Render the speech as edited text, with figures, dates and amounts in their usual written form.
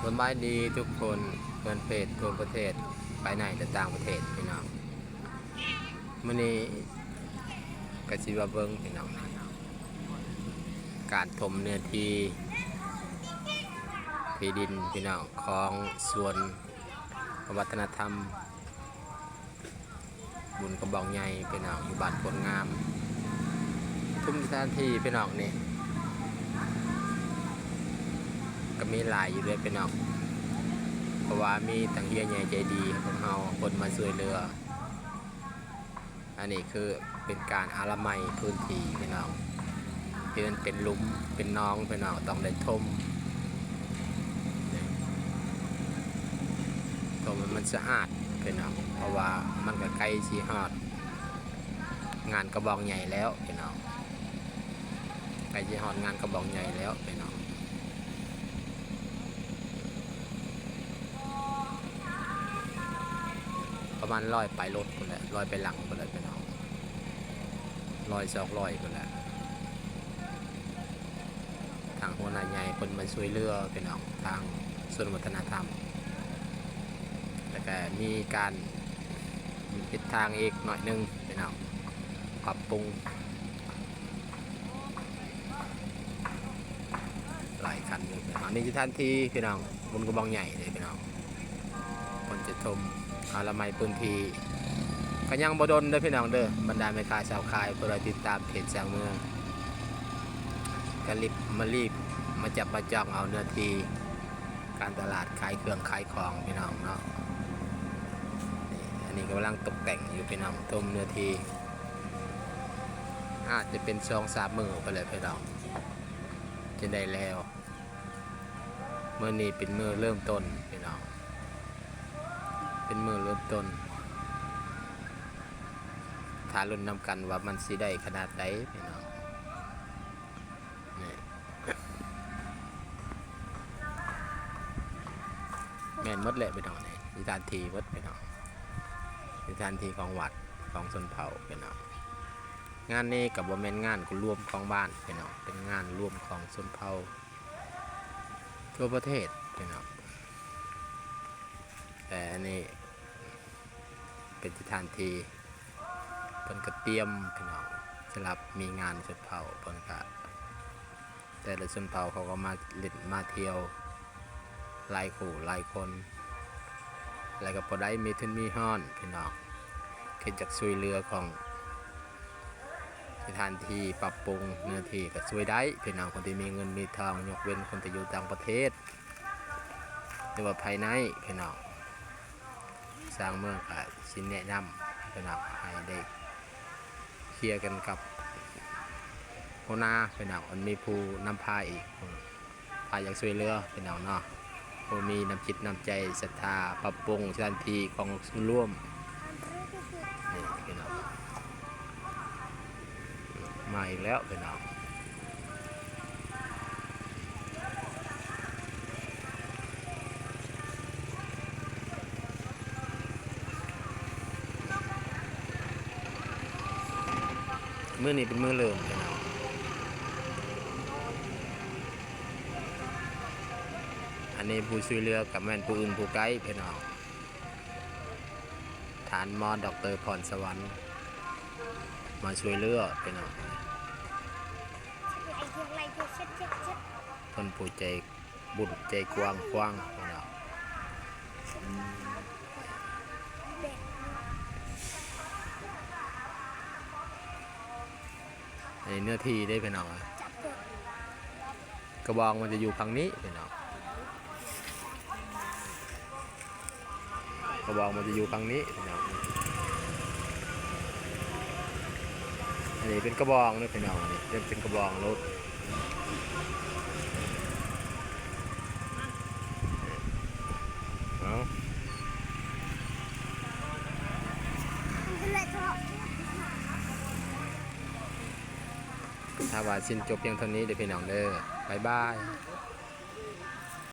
สบายดีทุกคนเพื่อนเพจทั่วประเทศไปไหนแต่ต่างประเทศพี่น้องมื้อนี้ก็สิว่าเบิ่งพี่น้องการถมเนื้อที่ดินพี่น้องของส่วนวัฒนธรรมบุญกระบอกใหญ่พี่น้องอยู่บ้านผลงามทุ่มสถานที่พี่น้องนี่ก็มีหลายอยู่ด้วยพี่น้องเพราะว่ามีตั้งเฮียใหญ่ใจดีของเราคนมาช่วยเหลืออันนี้คือเป็นการอาละไมพื้นที่พี่น้องที่มันเป็นหลุมเป็นน้องพี่น้องต้องได้ทมมันสะอาดพี่น้องเพราะว่ามันก็ใกล้สิฮอดงานกระบอกใหญ่แล้วพี่น้องใกล้สิฮอดงานกระบอกใหญ่แล้วพี่น้องประมาณ100ไปรถคนแหละ100ไปหลังคนเลยพี่น้อง100-200คนแหละทางหัวหน้าใหญ่คนมาช่วยเหลือพี่น้องทางส่วนวัฒนธรรมแล้วก็มีการปิดทางอีกหน่อยนึงพี่น้องปรับปรุงหลายคันเลยพี่น้องนี่คือท่านที่พี่น้องบนกระบองใหญ่เลยพี่น้องคนจะชมอาละไมพื้นที่ก็ยังบ่ดนเด้อพี่น้องเด้อบรรดาแม่ค้าชาวขายเพื่อติดตามเพจจากเมืองก็รีบมาจับมาจองเอาเนื้อที่การตลาดขายเครื่องขายของพี่น้องเนาะอันนี้กำลังตกแต่งอยู่พี่น้องต้มเนื้อที่อาจจะเป็น2-3 มื้อไปเลยพี่น้องจะได้แล้วเมื่อนี้เป็นมื้อเริ่มต้นพี่น้องเป็นมื้อเริ่มต้นถ้าลุ้นนำกันว่ามันสิได้ขนาดไหนพี่น้องนี่แม่นหมดแหละพี่น้องนี่สถานที่หมดพี่น้องสถานที่ของวัดของชนเผ่าพี่น้องงานนี้กับบ่แม่นงานรวมของบ้านพี่น้องเป็นงานรวมของชนเผ่าทั่วประเทศพี่น้องแต่อันนี้เป็นสถานที่เพิ่นก็เตรียมพี่น้องสำหรับมีงานชนเผ่าเพิ่นก็แต่ละชนเผ่าเขาก็มาเล่นมาเที่ยวหลายคู่หลายคนแล้วก็พอได้มีทุนมีห้อนพี่น้องเกิดจากช่วยเหลือของสถานที่ปรับปรุงเนื้อที่ก็ช่วยได้พี่น้องคนที่มีเงินมีทองยกเว้นคนที่อยู่ต่างประเทศหรือว่าภายในพี่น้องสร้างเมืองก็สิแนะนำพี่น้องให้ได้เคลียร์กันกับหัวหน้าพี่น้องมันมีผู้นำพาอีกพาอยากช่วยเหลือพี่น้องเนาะผู้มีน้ำจิตน้ำใจศรัทธาปรับปรุงสถานที่ของส่วนร่วมนี่พี่น้องมาอีกแล้วพี่น้องมื้อนี้เป็นมื้อเริ่มพี่น้องอันนี้ผู้ช่วยเหลือกับแม่นผู้อื่นผู้ไกลพี่น้องฐานมอดร.พรสวรรค์มาช่วยเหลือพี่น้องคนผู้ใจบุญใจกว้างพี่น้องในเนื้อที่ได้พี่น้องกระบองมันจะอยู่ฝั่งนี้พี่น้องกระบองมันจะอยู่ฝั่งนี้พี่น้องอันนี้เป็นกระบองนี่พี่น้องอันนี้เป็นกระบองรถถ้าว่าสิ้นจบเพียงเท่านี้เดี๋ยวพี่น้องเด้อบ๊ายบาย